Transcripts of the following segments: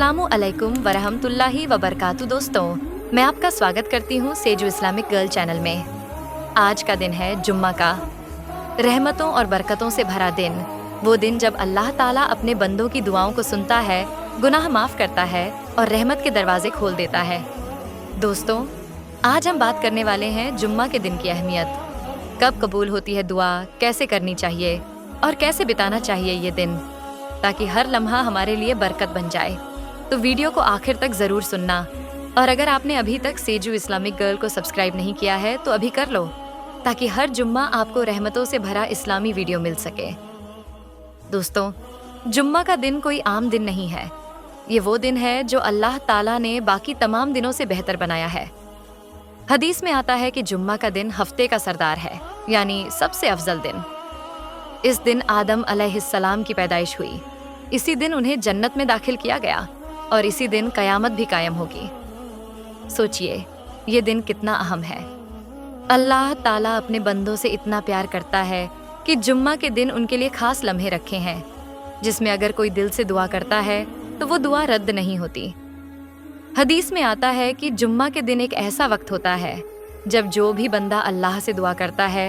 अस्सलामु अलैकुम वरहमतुल्लाहि वबरकातु। दोस्तों, मैं आपका स्वागत करती हूँ सेजु इस्लामिक गर्ल चैनल में। आज का दिन है जुम्मा का, रहमतों और बरकतों से भरा दिन। वो दिन जब अल्लाह ताला अपने बंदों की दुआओं को सुनता है, गुनाह माफ करता है और रहमत के दरवाजे खोल देता है। दोस्तों, आज हम बात करने वाले हैं जुम्मा के दिन की अहमियत, कब कबूल होती है दुआ, कैसे करनी चाहिए और कैसे बिताना चाहिए ये दिन, ताकि हर लम्हा हमारे लिए बरकत बन जाए। तो वीडियो को आखिर तक ज़रूर सुनना, और अगर आपने अभी तक सेजु इस्लामिक गर्ल को सब्सक्राइब नहीं किया है तो अभी कर लो, ताकि हर जुम्मा आपको रहमतों से भरा इस्लामी वीडियो मिल सके। दोस्तों, जुम्मा का दिन कोई आम दिन नहीं है। ये वो दिन है जो अल्लाह ताला ने बाकी तमाम दिनों से बेहतर बनाया है। हदीस में आता है कि जुम्मा का दिन हफ्ते का सरदार है, यानी सबसे अफजल दिन। इस दिन आदम अलैहिस्सलाम की पैदाइश हुई, इसी दिन उन्हें जन्नत में दाखिल किया गया और इसी दिन कयामत भी कायम होगी। सोचिए, ये दिन कितना अहम है। अल्लाह ताला अपने बंदों से इतना प्यार करता है कि जुम्मा के दिन उनके लिए खास लम्हे रखे हैं, जिसमें अगर कोई दिल से दुआ करता है तो वो दुआ रद्द नहीं होती। हदीस में आता है कि जुम्मा के दिन एक ऐसा वक्त होता है जब जो भी बंदा अल्लाह से दुआ करता है,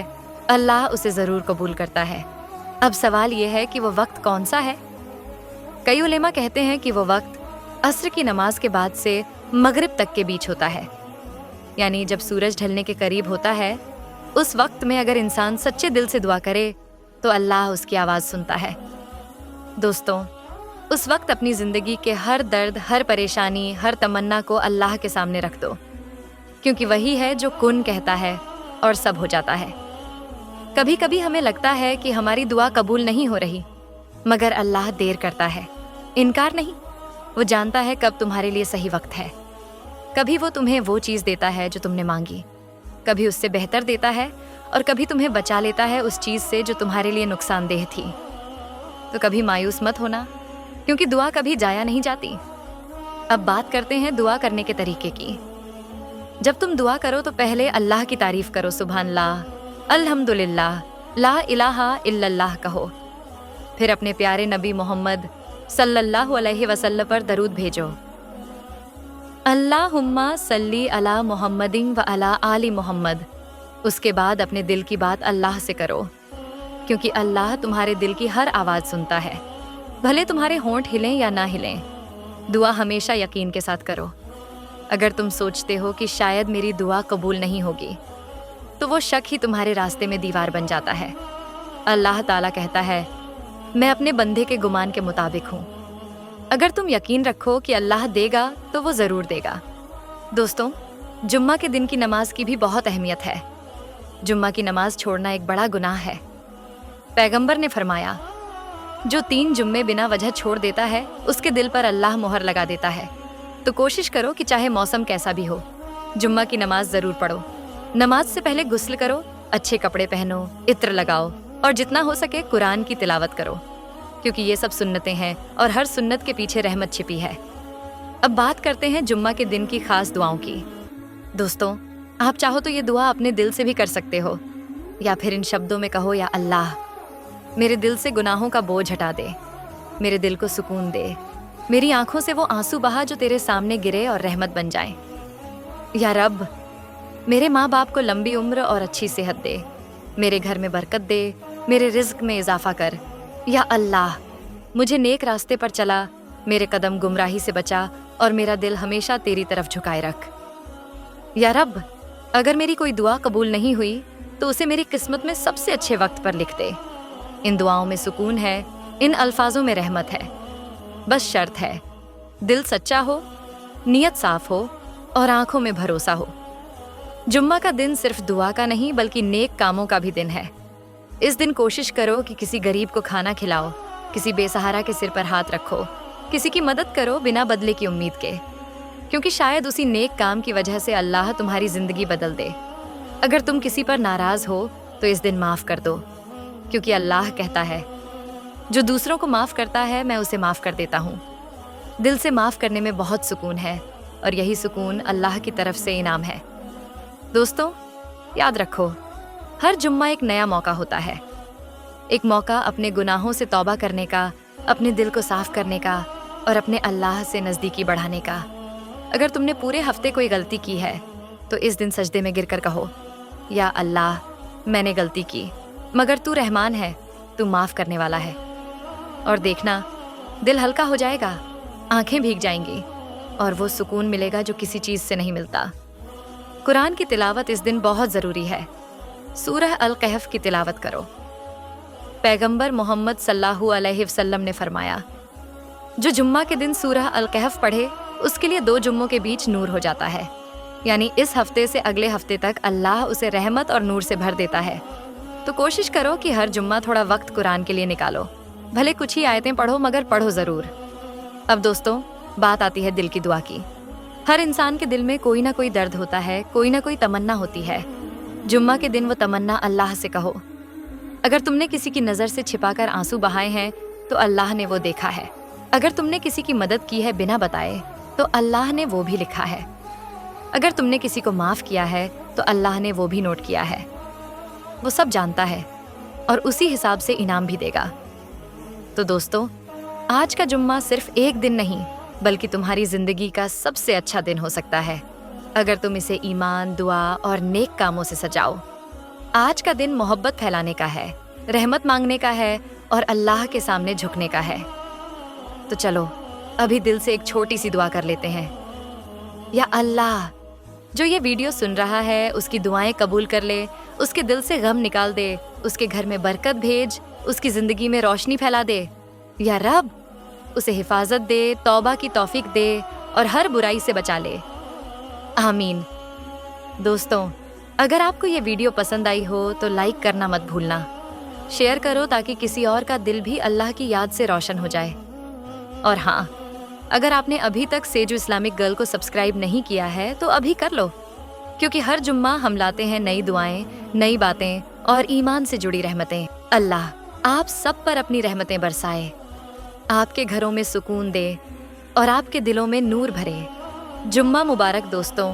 अल्लाह उसे ज़रूर कबूल करता है। अब सवाल ये है कि वो वक्त कौन सा है। कई उलेमा कहते हैं कि वो वक्त असर की नमाज के बाद से मगरिब तक के बीच होता है, यानी जब सूरज ढलने के करीब होता है। उस वक्त में अगर इंसान सच्चे दिल से दुआ करे तो अल्लाह उसकी आवाज़ सुनता है। दोस्तों, उस वक्त अपनी ज़िंदगी के हर दर्द, हर परेशानी, हर तमन्ना को अल्लाह के सामने रख दो, क्योंकि वही है जो कुन कहता है और सब हो जाता है। कभी कभी हमें लगता है कि हमारी दुआ कबूल नहीं हो रही, मगर अल्लाह देर करता है, इनकार नहीं। वो जानता है कब तुम्हारे लिए सही वक्त है। कभी वो तुम्हें वो चीज़ देता है जो तुमने मांगी, कभी उससे बेहतर देता है, और कभी तुम्हें बचा लेता है उस चीज़ से जो तुम्हारे लिए नुकसानदेह थी। तो कभी मायूस मत होना, क्योंकि दुआ कभी जाया नहीं जाती। अब बात करते हैं दुआ करने के तरीके की। जब तुम दुआ करो तो पहले अल्लाह की तारीफ करो, सुभानअल्लाह, अल्हम्दुलिल्लाह, ला इलाहा इल्लल्लाह कहो। फिर अपने प्यारे नबी मोहम्मद सल्लल्लाहु अलैहि वसल्लम पर दरूद भेजो। अल्लाहुम्मा सल्ली अला मुहम्मदिन व अला आली मोहम्मद। उसके बाद अपने दिल की बात अल्लाह से करो, क्योंकि अल्लाह तुम्हारे दिल की हर आवाज़ सुनता है, भले तुम्हारे होंठ हिलें या ना हिलें। दुआ हमेशा यकीन के साथ करो। अगर तुम सोचते हो कि शायद मेरी दुआ कबूल नहीं होगी, तो वो शक ही तुम्हारे रास्ते में दीवार बन जाता है। अल्लाह ताला कहता है, मैं अपने बंदे के गुमान के मुताबिक हूँ। अगर तुम यकीन रखो कि अल्लाह देगा तो वो ज़रूर देगा। दोस्तों, जुम्मा के दिन की नमाज की भी बहुत अहमियत है। जुम्मा की नमाज छोड़ना एक बड़ा गुनाह है। पैगंबर ने फरमाया, जो 3 जुम्मे बिना वजह छोड़ देता है, उसके दिल पर अल्लाह मोहर लगा देता है। तो कोशिश करो कि चाहे मौसम कैसा भी हो, जुम्मा की नमाज ज़रूर पढ़ो। नमाज से पहले गुस्ल करो, अच्छे कपड़े पहनो, इत्र लगाओ और जितना हो सके कुरान की तिलावत करो, क्योंकि ये सब सुन्नतें हैं और हर सुन्नत के पीछे रहमत छिपी है। अब बात करते हैं जुम्मा के दिन की खास दुआओं की। दोस्तों, आप चाहो तो ये दुआ अपने दिल से भी कर सकते हो, या फिर इन शब्दों में कहो, या अल्लाह, मेरे दिल से गुनाहों का बोझ हटा दे, मेरे दिल को सुकून दे, मेरी आंखों से वो आंसू बहा जो तेरे सामने गिरे और रहमत बन जाएं। या रब, मेरे माँ बाप को लंबी उम्र और अच्छी सेहत दे, मेरे घर में बरकत दे, मेरे रिज्क में इजाफा कर। या अल्लाह, मुझे नेक रास्ते पर चला, मेरे कदम गुमराही से बचा और मेरा दिल हमेशा तेरी तरफ झुकाए रख। या रब, अगर मेरी कोई दुआ कबूल नहीं हुई तो उसे मेरी किस्मत में सबसे अच्छे वक्त पर लिख दे। इन दुआओं में सुकून है, इन अल्फाजों में रहमत है। बस शर्त है, दिल सच्चा हो, नीयत साफ हो और आंखों में भरोसा हो। जुम्मा का दिन सिर्फ दुआ का नहीं बल्कि नेक कामों का भी दिन है। इस दिन कोशिश करो कि किसी गरीब को खाना खिलाओ, किसी बेसहारा के सिर पर हाथ रखो, किसी की मदद करो बिना बदले की उम्मीद के, क्योंकि शायद उसी नेक काम की वजह से अल्लाह तुम्हारी ज़िंदगी बदल दे। अगर तुम किसी पर नाराज़ हो तो इस दिन माफ़ कर दो, क्योंकि अल्लाह कहता है, जो दूसरों को माफ़ करता है मैं उसे माफ़ कर देता हूँ। दिल से माफ़ करने में बहुत सुकून है, और यही सुकून अल्लाह की तरफ से इनाम है। दोस्तों, याद रखो, हर जुम्मा एक नया मौका होता है। एक मौका अपने गुनाहों से तौबा करने का, अपने दिल को साफ करने का और अपने अल्लाह से नज़दीकी बढ़ाने का। अगर तुमने पूरे हफ्ते कोई गलती की है तो इस दिन सजदे में गिरकर कहो, या अल्लाह, मैंने गलती की, मगर तू रहमान है, तू माफ़ करने वाला है। और देखना, दिल हल्का हो जाएगा, आंखें भीग जाएंगी और वो सुकून मिलेगा जो किसी चीज़ से नहीं मिलता। कुरान की तिलावत इस दिन बहुत ज़रूरी है। सूरह अल कहफ की तिलावत करो। पैगंबर मोहम्मद सल्लल्लाहु अलैहि वसल्लम ने फरमाया, जो जुम्मा के दिन सूरह अल कहफ पढ़े उसके लिए 2 जुम्मों के बीच नूर हो जाता है, यानी इस हफ्ते से अगले हफ्ते तक अल्लाह उसे रहमत और नूर से भर देता है। तो कोशिश करो कि हर जुम्मा थोड़ा वक्त कुरान के लिए निकालो। भले कुछ ही आयतें पढ़ो, मगर पढ़ो ज़रूर। अब दोस्तों, बात आती है दिल की दुआ की। हर इंसान के दिल में कोई ना कोई दर्द होता है, कोई ना कोई तमन्ना होती है। जुम्मा के दिन वो तमन्ना अल्लाह से कहो। अगर तुमने किसी की नज़र से छिपाकर आंसू बहाए हैं तो अल्लाह ने वो देखा है। अगर तुमने किसी की मदद की है बिना बताए तो अल्लाह ने वो भी लिखा है। अगर तुमने किसी को माफ़ किया है तो अल्लाह ने वो भी नोट किया है। वो सब जानता है और उसी हिसाब से इनाम भी देगा। तो दोस्तों, आज का जुम्मा सिर्फ एक दिन नहीं बल्कि तुम्हारी ज़िंदगी का सबसे अच्छा दिन हो सकता है, अगर तुम इसे ईमान, दुआ और नेक कामों से सजाओ। आज का दिन मोहब्बत फैलाने का है, रहमत मांगने का है और अल्लाह के सामने झुकने का है। तो चलो अभी दिल से एक छोटी सी दुआ कर लेते हैं। या अल्लाह, जो ये वीडियो सुन रहा है उसकी दुआएं कबूल कर ले, उसके दिल से गम निकाल दे, उसके घर में बरकत भेज, उसकी ज़िंदगी में रोशनी फैला दे। या रब, उसे हिफाजत दे, तौबा की तौफीक दे और हर बुराई से बचा ले। आमीन। दोस्तों, अगर आपको ये वीडियो पसंद आई हो तो लाइक करना मत भूलना। शेयर करो ताकि किसी और का दिल भी अल्लाह की याद से रोशन हो जाए। और हाँ, अगर आपने अभी तक सेजु इस्लामिक गर्ल को सब्सक्राइब नहीं किया है तो अभी कर लो, क्योंकि हर जुम्मा हम लाते हैं नई दुआएं, नई बातें और ईमान से जुड़ी रहमतें। अल्लाह आप सब पर अपनी रहमतें बरसाए, आपके घरों में सुकून दे और आपके दिलों में नूर भरे। जुम्मा मुबारक दोस्तों।